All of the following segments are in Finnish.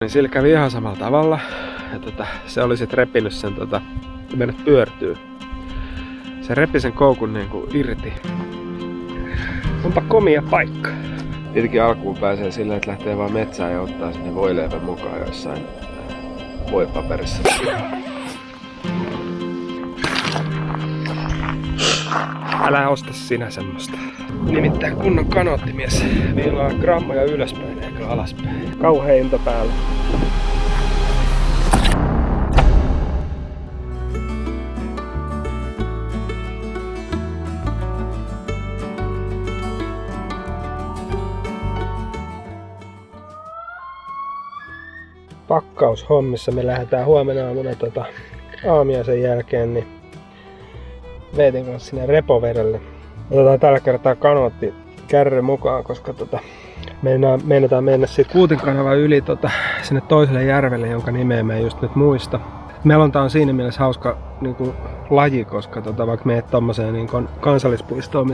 Niin sillä kävi ihan samalla tavalla. Ja se oli sit repinyt sen menet pyörtyy. Se repi sen koukun niinku irti. Onpa komia paikka. Tietenkin alkuun pääsee sillä, että lähtee vaan metsään ja ottaa sinne voileivän mukaan jossain voipaperissa. Älä osta sinä semmoista. Nimittäin kunnon kanoottimies viilaa grammoja ylöspäin eikä alaspäin. Kauhea into päällä. Pakkaushommissa me lähdetään huomenna aamuna aamiaisen jälkeen niin Veetin kanssa sinne repovedelle. Otetaan tällä kertaa kanootti kärry mukaan, koska meinataan mennä siitä Kuutinkanavan yli sinne toiselle järvelle, jonka nimeä mä en just nyt muista. Melonta on siinä mielessä hauska niin laji, koska vaikka menet tommoseen niin kansallispuistoon,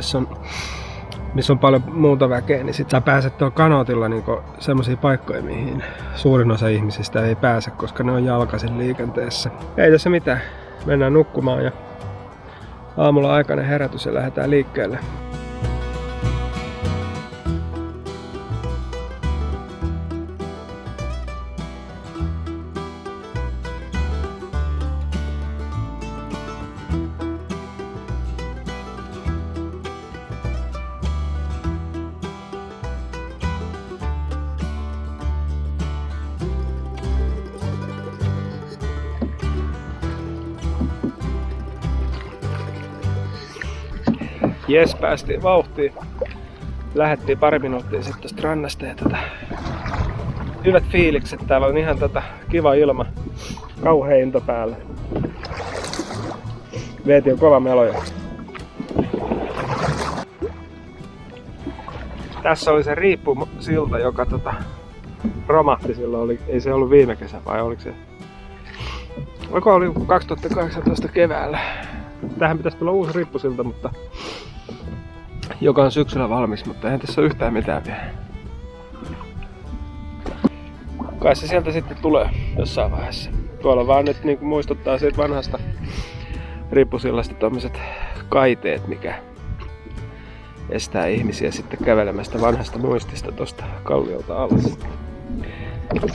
missä on paljon muuta väkeä, niin sit sä pääset tuolla kanootilla niin semmosia paikkoja, mihin suurin osa ihmisistä ei pääse, koska ne on jalkaisin liikenteessä. Ei tässä mitään. Mennään nukkumaan ja aamulla aikainen herätys ja lähdetään liikkeelle. Jes, päästiin vauhtiin. Lähettiin pari minuuttia sitten tosta rannasta ja hyvät fiilikset. Täällä on ihan kiva ilma. Kauhea into päällä. Veeti on kova meloja. Tässä oli se riippusilta, joka romahti silloin. Ei se ollut viime kesä vai oliko se? Oliko oli 2018 keväällä? Tähän pitäisi tulla uusi riippusilta, mutta joka on syksyllä valmis, mutta eihän tässä ole yhtään mitään vielä. Kai se sieltä sitten tulee jossain vaiheessa. Tuolla vaan nyt niin muistuttaa siitä vanhasta riippusillasta tommoset kaiteet, mikä estää ihmisiä sitten kävelemästä vanhasta muistista tosta kalliolta alas.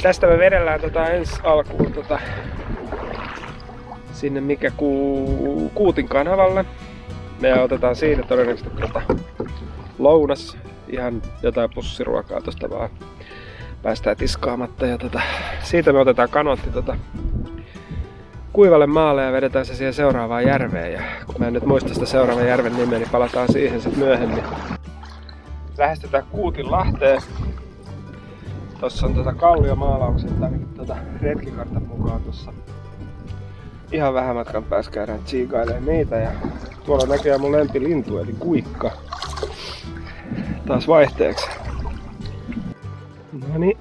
Tästä me vedellään ensi alkuun sinne mikä Kuutinkanavalle. Me otetaan siinä todennäköisesti lounas, ihan jotain pussiruokaa tosta vaan päästään tiskaamatta ja siitä me otetaan kanootti kuivalle maalle ja vedetään se siihen seuraavaan järveen ja kun mä en nyt muista sitä seuraavan järven nimeä, niin palataan siihen sitten myöhemmin. Lähestytään Kuutinlahteen. Tossa on kalliomaalaukset ainakin retkikartan mukaan tossa. Ihan vähän matkan päässä käydään tsiikailemaan niitä ja tuolla näkee mun lempilintu eli kuikka. Taas vaihteeksi. No niin,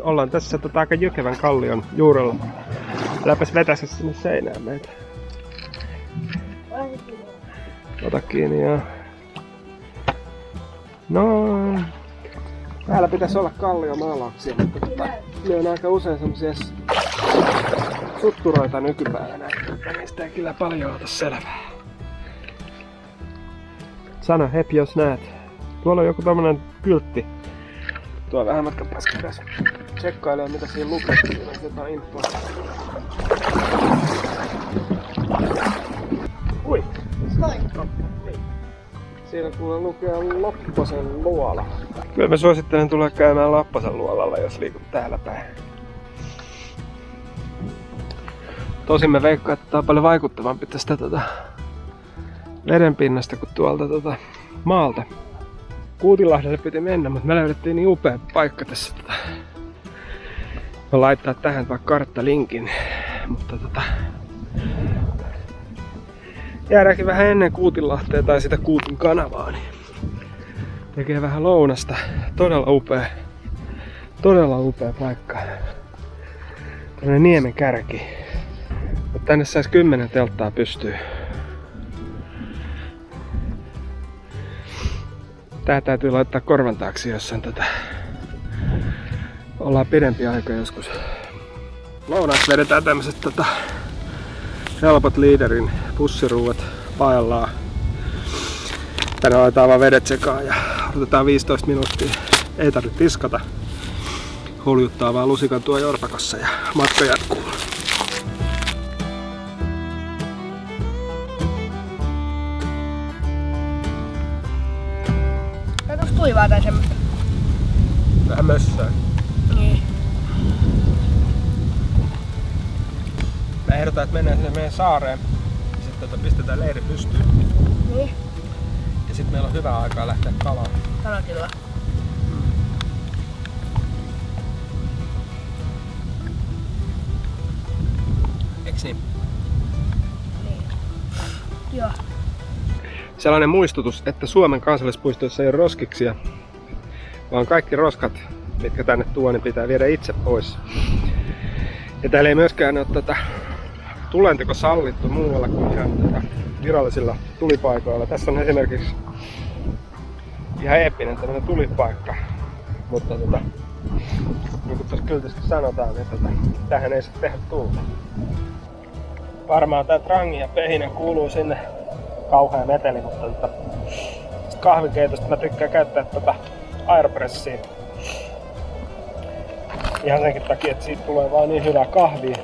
ollaan tässä aika jykevän kallion juurella. Läpäs vetässä sinne seinään meitä. Ota kiinni ja... No... Täällä pitäisi olla kalliomaalauksia, mutta ne on aika usein semmosia sutturoita nykypäivänä, että niistä ei kyllä paljon ota selvää. Sano hep jos näet. Tuolla on joku tommonen kyltti. Tuolla vähän matkan päässä pitäisi tsekkailemaan mitä siinä lukee. Siinä on jotain infoa. Ui! Siinä kuulee lukea Lopposen luola. Kyllä mä suosittelen tulla käymään Lopposen luolalla, jos liikut täällä päin. Tosin mä veikkaan, että tää on paljon vaikuttavampi tästä vedenpinnasta kuin tuolta maalta. Kuutinlahdelle piti mennä, mutta me löydettiin niin upea paikka tässä. Mä laittaa tähän vaikka karttalinkin, mutta jäädäänkin vähän ennen Kuutinlahtea tai sitä Kuutinkanavaa, niin tekee vähän lounasta. Todella upea paikka. Tällainen niemen kärki. Mutta tänne sais 10 telttaa pystyy. Tää täytyy laittaa korvan taakse jossain ollaan pidempi aika joskus. Lounaksi vedetään tämmöset helpot Leaderin pussiruuat paellaan. Tänne laitetaan vaan vedet sekaan ja odotetaan 15 minuuttia. Ei tarvitse tiskata. Huljuttaa vaan lusikan tuo jorpakossa ja matka jatkuu. Onko tuivaa tai semmoista? Vähän mössää. Niin. Mä ehdotan, että mennään sinne meidän saareen. Sitten pistetään leiri pystyyn. Niin. Ja sitten meillä on hyvä aikaa lähteä kalaan. Kanotilla. Eiks niin? Niin. Joo. Sellainen muistutus, että Suomen kansallispuistoissa ei ole roskiksia, vaan kaikki roskat, mitkä tänne tuo, niin pitää viedä itse pois. Ja täällä ei myöskään ole tulenteko sallittu muualla kuin ihan virallisilla tulipaikoilla. Tässä on esimerkiksi ihan eeppinen tämmönen tulipaikka, mutta niin kuin tuossa kyltissä sanotaan, niin tähän ei saa tehdä tulta. Varmaan tää trangi ja pehinen kuuluu sinne, kauhea meteli, mutta kahvikeitosta mä tykkään käyttää Aeropressia. Ihan senkin takia, että siitä tulee vaan niin hyvää kahvia.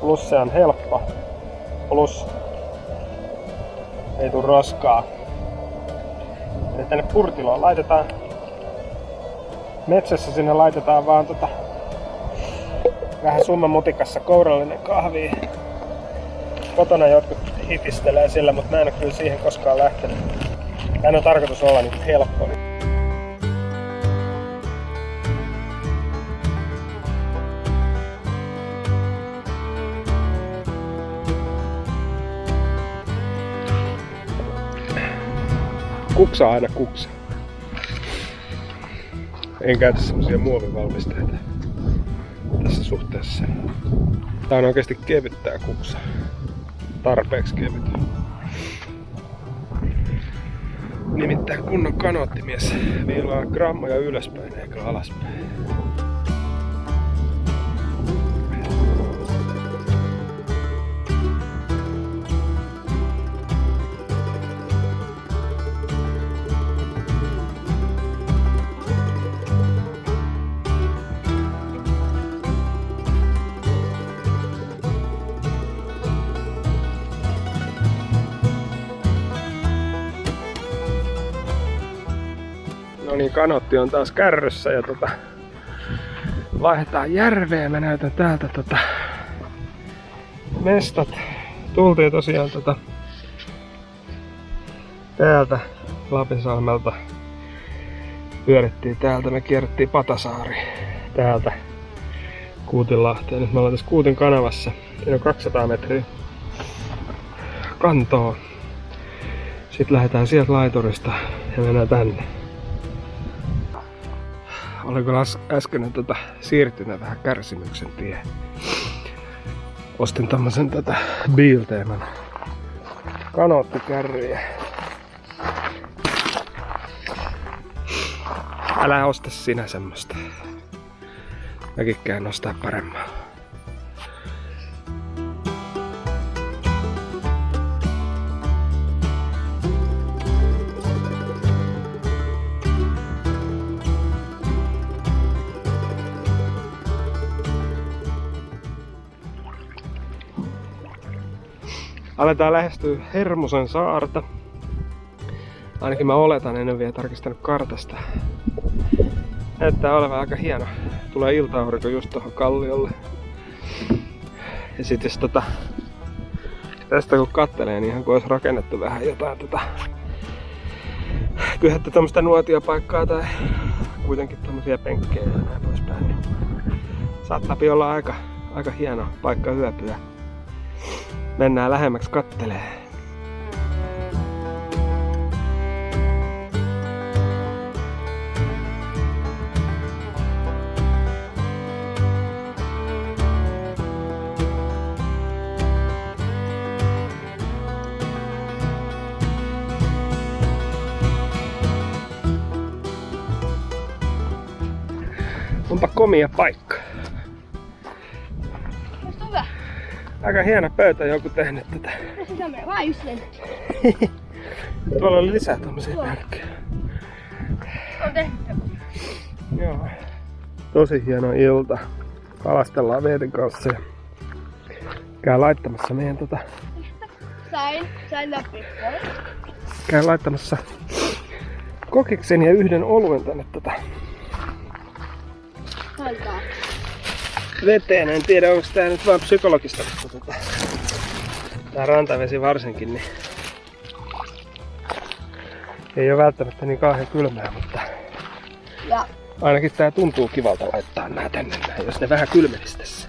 Plus se on helppo. Plus ei tuu roskaa. Eli tänne purtiloon laitetaan. Metsässä sinne laitetaan vaan vähän summan mutikassa kourallinen kahvi. Kotona jotkut hitistelee sillä, mutta mä en oo kyllä siihen koskaan lähtenyt. Tän on tarkoitus olla niin helppo. Kuksa aina kuksa. En käytä semmosia muovivalmisteita tässä suhteessa. Tää on oikeesti kevyt tää kuksa. Tarpeeksi kevyt. Nimittäin kunnon kanoottimies viilaa grammoja ylöspäin eikä alaspäin. No niin, kanootti on taas kärryssä ja vaihdetaan järveen. Mä näytän täältä mestat. Tultiin tosiaan täältä Lapisalmelta. Pyörittiin täältä, me kierrettiin Patasaari täältä Kuutinlahteen. Nyt me ollaan tässä Kuutin kanavassa. Siinä on 200 metriä kantoa. Sitten lähdetään sieltä laiturista ja mennään tänne. Oliko äsken siirtynä vähän kärsimyksen tie? Ostin tommosen Bilteeman kanoottikärryjä. Älä osta sinä semmoista. Mäkin käyn ostaa paremmaa. Aletaan lähestyä Hermosen saarta. Ainakin mä oletan, en ole vielä tarkistanut kartasta. Näyttää olevan aika hieno. Tulee ilta-aurinko just tuohon kalliolle. Ja sit jos tästä kun kattelee, niin ihan kuin olisi rakennettu vähän jotain kyhätty tämmöstä nuotiopaikkaa tai kuitenkin tämmösiä penkkejä ja näin poispäin. Niin saattaa olla aika hieno paikka yöpyä. Mennään lähemmäksi kattelee. On Onpa komia paikka. Musta hyvä. Aika hieno pöytä joku tehnyt tätä. Tässä menee vaan just sen. Tuolla oli lisää tommosia pälkkyjä. On tehty se. Joo. Tosi hieno ilta. Kalastellaan Veetin kanssa ja käyn laittamassa meidän Sain läpi. käyn laittamassa kokiksen ja yhden oluen tänne Taitaa. veteen. En tiedä onko tää nyt vaan psykologista, mutta tää rantavesi varsinkin niin ei oo välttämättä niin kauhean kylmää, mutta Ja ainakin tää tuntuu kivalta laittaa nää tänne näin, jos ne vähän kylmenis tässä.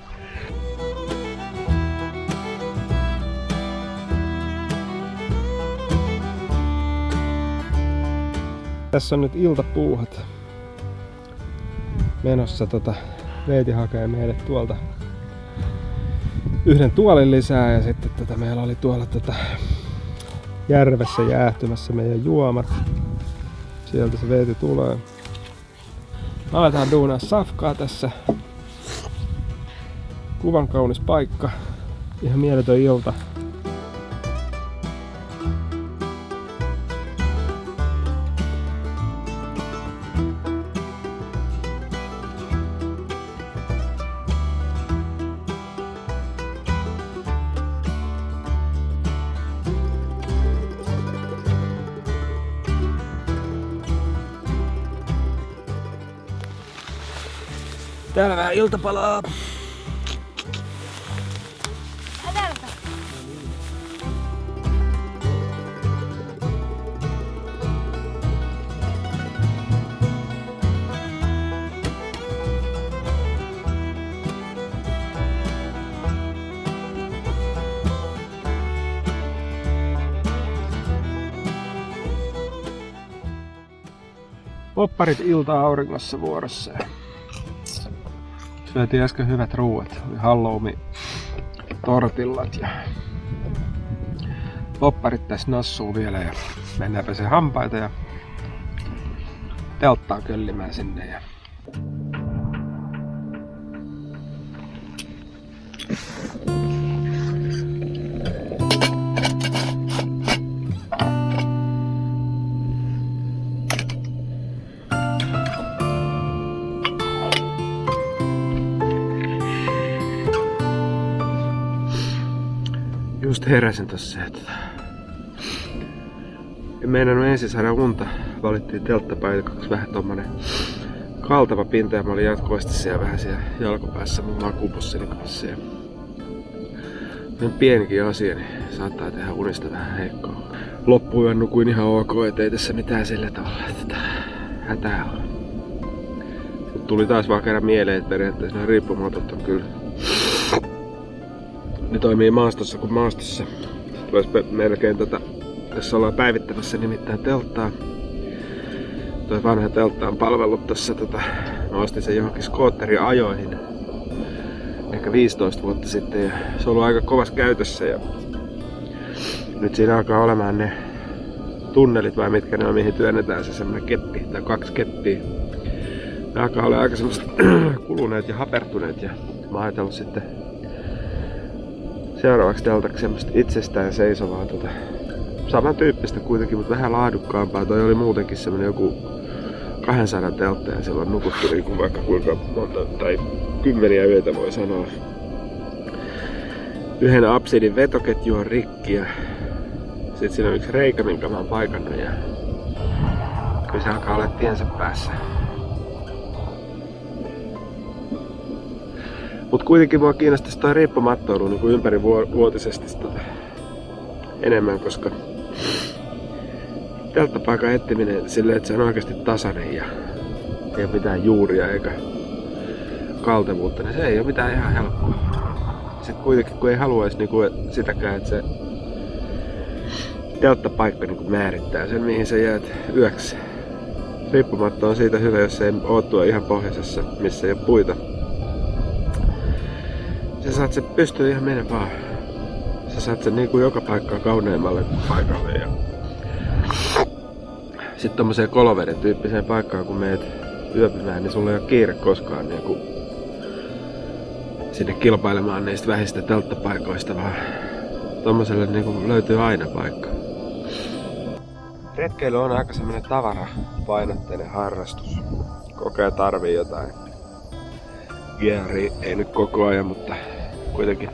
Tässä on nyt iltapuuhat menossa. Veeti hakee meille tuolta yhden tuolin lisää ja sitten meillä oli tuolla järvessä jäähtymässä meidän juomat. Sieltä se Veeti tulee. Aletaan duunaa safkaa tässä. Kuvan kaunis paikka. Ihan mieletön ilta. Täällä vähän iltapalaa. älätä. Popparit ilta-auringossa vuorossa. Syötiin äsken hyvät ruuat. Oli halloumi tortillat ja popparit tässä nassuu vielä ja mennään pesee hampaita ja telttaan köllimään sinne. Ja just heräsin tossa ja en meinannut ensin saada unta. Valittiin telttapaikaksi vähän tommonen kaltava pinta ja mä olin jatkuvasti siellä vähän siellä jalkopäässä mun makuupussini kanssa. Ja pienikin asia, niin saattaa tehdä unista vähän heikkoa. Loppuyön nukuin ihan ok, ettei tässä mitään sillä tavalla, että hätää on. Mut tuli taas vaan kerran mieleen, että periaatteessa nämä riippumatot on kyllä. Ne toimii maastossa kuin maastossa. Vois melkein tässä ollaan päivittämässä nimittäin telttaa. Toi vanha teltta on palvellut tässä mä ostin sen johonkin skootteriajoihin ehkä 15 vuotta sitten ja se on ollut aika kovassa käytössä ja nyt siinä alkaa olemaan ne tunnelit vai mitkä ne on, mihin työnnetään se semmonen keppi tai 2 keppiä. Ne alkaa olla aika semmoset kuluneet ja hapertuneet ja mä oon ajatellut sitten seuraavaksi teltaksi semmoista itsestään seisovaa samantyyppistä kuitenkin, mutta vähän laadukkaampaa. Toi oli muutenkin semmonen joku 200 teltta ja siellä on nukuttu niin vaikka kuinka monta tai 10 yötä voi sanoa. Yhden absidin vetoketju on rikki ja sit siinä on yksi reikä, minkä mä oon paikannut ja kyllä se alkaa olla tiensä päässä. Mut kuitenkin mua kiinnostaisi toi riippumattoilu niin kuin ympärivuotisesti enemmän, koska telttapaikan etsiminen silleen, että se on oikeasti tasainen ja ei ole mitään juuria eikä kaltevuutta, niin se ei ole mitään ihan helppoa. Sitten kuitenkin kun ei haluaisi niin sitäkään, että se telttapaikka niin määrittää sen, mihin sä jäät yöksi. Riippumatto on siitä hyvä, jos ei oo tuo ihan pohjoisessa, missä ei ole puita. Sä saat sen pystyä ihan mennä vaan. Sä saat sen niinku joka paikkaan kauneimmalle paikalle. Ja sitten tommoseen Koloveden tyyppiseen paikkaan kun meet yöpymään, niin sulla ei ole kiire koskaan niinku sinne kilpailemaan niistä vähistä telttapaikoista, vaan tommoselle niinku löytyy aina paikka. Retkeily on aika semmonen tavarapainotteinen harrastus. Koko ajan tarvii jotain gearia, ei nyt koko ajan, mutta kuitenkin.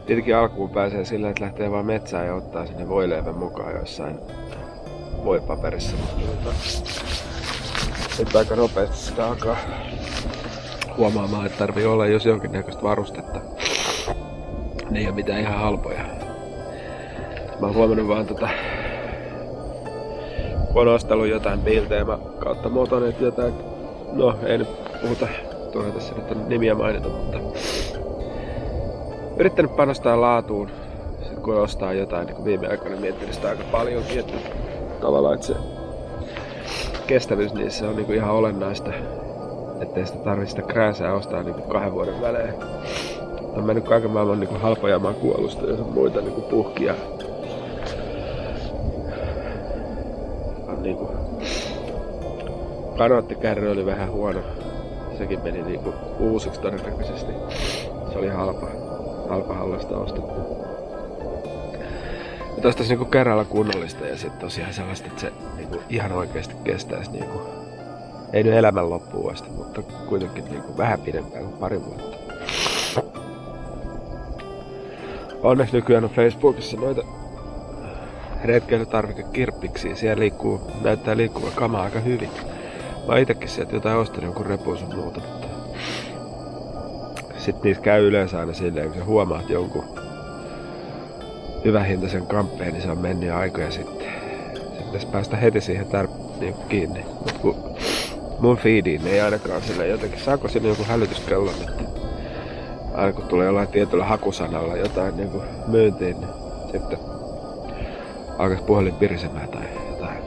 Tietenkin alkuun pääsee sillä, että lähtee vaan metsään ja ottaa sinne voileivän mukaan jossain voipaperissa. Nyt aika nopeasti sitä alkaa huomaamaan, että tarvii olla jos jonkinnäköistä varustetta. Ne ei ole mitään ihan halpoja. Mä oon huomannut vaan kun on ostellut jotain Bilteema kautta Motonet jotain, no ei nyt puhuta, turha tässä nyt nimiä mainita, mutta yrittänyt panostaa laatuun, sit kun ostaa jotain, niin viime aikoina miettinyt sitä aika paljonkin, että tavallaan että se kestävyys niissä on niin ihan olennaista, ettei sitä tarvitse sitä krääsää ostaa niin 2 vuoden välein. On mennyt kaiken maailman niin halpoja makualusta ja muita niin puhkia. Niinku kanoottikärry oli vähän huono. Sekin meni niinku uusiksi todennäköisesti. Se oli halpa hallasta ostettu. Ja ostais niinku kerralla kunnollista ja sit tosiaan sellaista, että se niinku ihan oikeesti kestäis niinku, ei nyt elämän loppuun asti, mutta kuitenkin niinku vähän pidempään kuin 2 vuotta. Onneksi nykyään on Facebookissa noita retkeilytarvikekirppiksiä. Siellä näyttää liikkuvan kamaa aika hyvin. Mä itekin sieltä jotain ostin jonkun repun sun muuta, mutta sit niissä käy yleensä aina silleen, kun sä huomaat jonkun hyvähintaisen kamppeen, niin se on mennyt aikoja sitten. Se pitäisi päästä heti siihen niin kiinni. Mut kun mun feediin ei ainakaan silleen jotenkin, saako sinne joku hälytyskellon, että aina kun tulee jollain tietyllä hakusanalla jotain niin myyntiin, niin sitten alkaisi puhelin pirisemään tai jotain.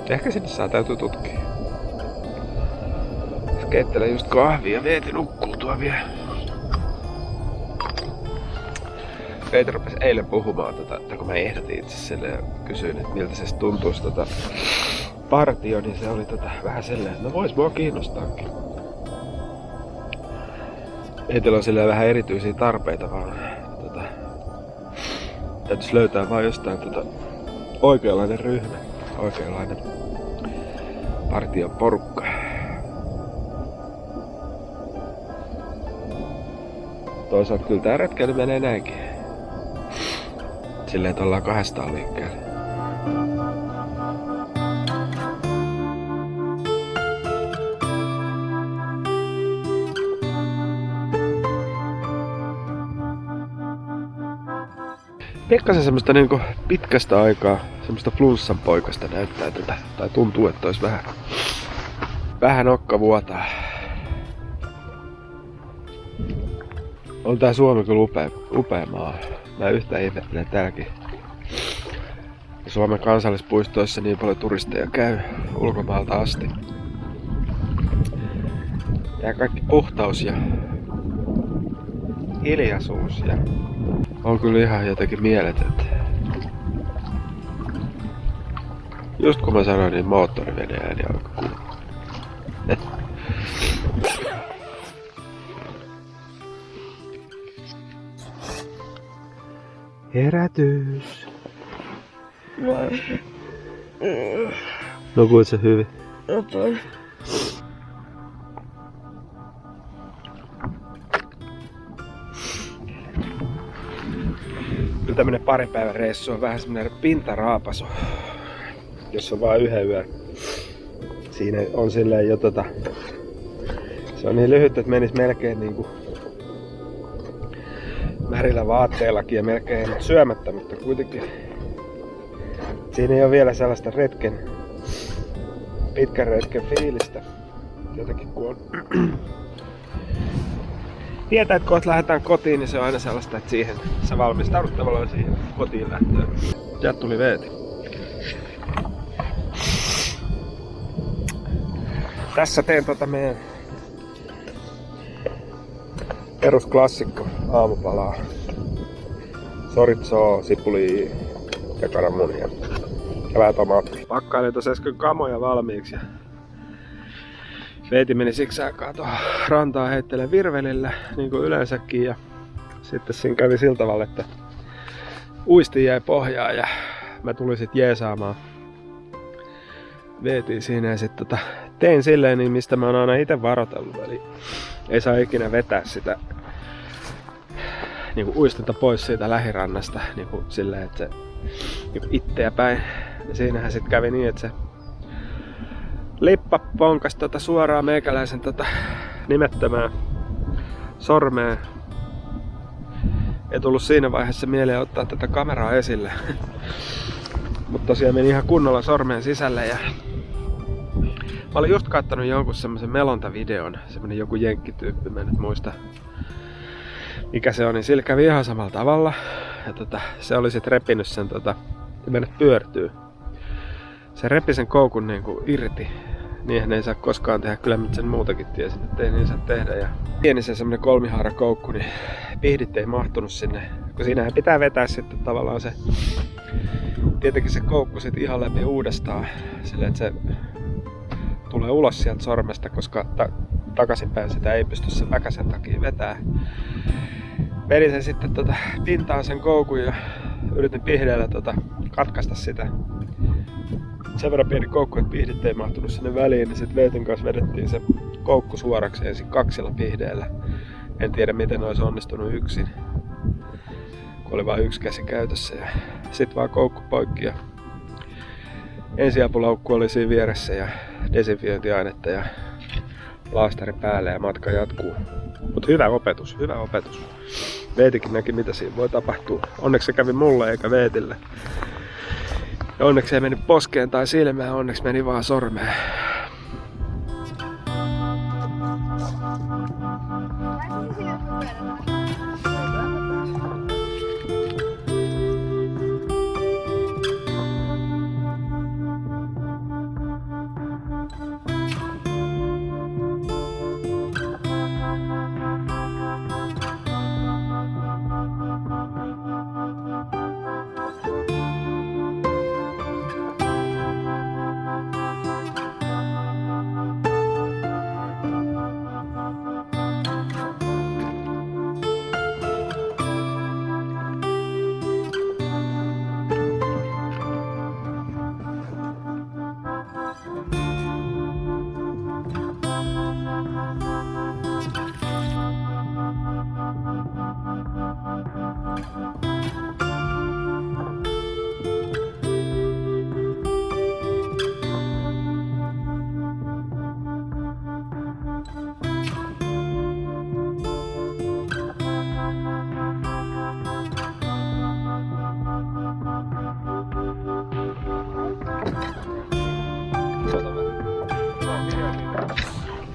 Ehkä sinne täytyy tutkia. Keittelen just kahvia ja Veeti nukkuu tuo vielä. Veeti rupesi eilen puhumaan, kun mä ehdotin itse sille ja kysyin, että miltä se tuntuisi partio, niin se oli vähän silleen, että no vois mua kiinnostaakin. Veetillä on silleen vähän erityisiä tarpeita vaan. Täytyisi löytää vaan jostain oikeanlainen ryhmä, oikeanlainen partion porukka. Toisaalta kyllä tää retkeily menee näinkin. Silleen, että ollaan 200 liikkeellä. Pikkasen semmoista niinku pitkästä aikaa, semmoista flunssan poikasta näyttää tätä, tai tuntuu, että olisi vähän nokka vuotaa. On tää Suomi kyllä upea maa. Mä yhtään ihmettelen täälläkin. Suomen kansallispuistoissa niin paljon turisteja käy ulkomaalta asti. Tää kaikki puhtaus ja hiljaisuus ja on kyllä ihan jotenkin mieletöntä. Just kun mä sanoin, niin moottoriveneen ääni alkoi kuulua. Herätys. Nukuit sä hyvin? Nukuin. Kyllä tämmönen parin päivän reissu on vähän semmonen pintaraapasu, jos on vaan 1 yön. Siinä on silleen jo se on niin lyhyt, että menis melkein niinku märillä vaatteillakin ja melkein syömättä, mutta kuitenkin siinä ei ole vielä sellaista pitkän retken fiilistä. Jotenkin kun on tietää, että kun lähdetään kotiin, niin se on aina sellaista, että siihen sä valmistaudut tavallaan siihen kotiin lähtöön. Sieltä tuli Veeti. Tässä teen meidän perusklassikko aamupalaa. Soritsoa, sipulia ja kananmunia. Ja vähän tomaattia. Pakkailin tuossa äsken kamoja valmiiksi ja Veeti meni siksi aikaa tuohon rantaan heittelee virvelillä, niin kuin yleensäkin. Ja sitten siinä kävi sillä tavalla, että uisti jäi pohjaan ja mä tulin sit jeesaamaan Veetiin siinä. Ja sit tein silleen, niin mistä mä oon aina ite varoitellut. Eli ei saa ikinä vetää sitä niin kuin uistinta pois siitä lähirannasta niin kuin silleen, että se niin kuin itteä päin. Ja siinähän sit kävi niin, että se lippa ponkas suoraan meikäläisen nimettömään sormeen. Ei tullut siinä vaiheessa mieleen ottaa tätä kameraa esille. Mutta tosiaan meni ihan kunnolla sormeen sisälle ja mä olin just kattonut jonkun semmosen melontavideon, semmonen joku jenkkityyppi, mä en nyt muista mikä se on, niin sillä kävi ihan samalla tavalla. Ja se oli sit repinyt sen ja mennyt pyörtyy. Se repi sen koukun niinku irti. Niinhän ei saa koskaan tehdä, kyllä mä sen muutakin tiesin, että ei niin saa tehdä. Ja pieni se semmonen kolmihaarakoukku, niin pihdit ei mahtunut sinne. Kun siinähän pitää vetää sitten tavallaan se, tietenkin se koukku sit ihan läpi uudestaan. Silleen, että se tulee ulos sieltä sormesta, koska takaisinpäin sitä ei pysty sen väkäsen takia vetää. Vedin sen sitten pintaan sen koukun ja yritin pihdeellä katkaista sitä. Sen verran pieni koukku, että pihdit ei mahtunut sinne väliin, niin sitten Veetin kanssa vedettiin se koukku suoraksi ensin 2 pihdeellä. En tiedä miten olisi onnistunut yksin, kun oli vain 1 käsi käytössä. Ja sitten vaan koukku poikki ja ensiapulaukku oli siinä vieressä ja desinfiointiainetta ja laastari päälle ja matka jatkuu. Mutta hyvä opetus, hyvä opetus. Veetikin näki mitä siinä voi tapahtua. Onneksi se kävi mulle eikä Veetille. Ja onneksi ei meni poskeen tai silmään, onneksi meni vaan sormeen.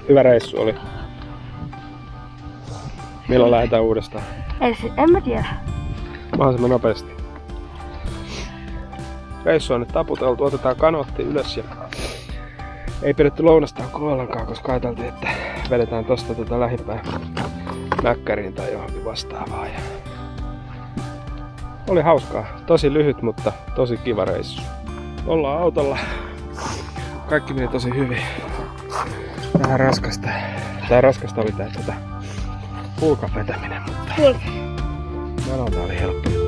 Hyvä reissu oli. Milloin lähdetään uudestaan? En mä tiedä. Mahdollisimman nopeasti. Reissu on nyt taputeltu, otetaan kanootti ylös ja ei pidetty lounastaukoa ollenkaan, koska ajateltiin, että vedetään tosta lähimpään mäkkäriin tai johonkin vastaavaan. Ja oli hauskaa. Tosi lyhyt, mutta tosi kiva reissu. Ollaan autolla. Kaikki meni tosi hyvin. Vähän raskasta. Tää raskasta oli tää pulkan vetäminen, mutta melonta oli helppo.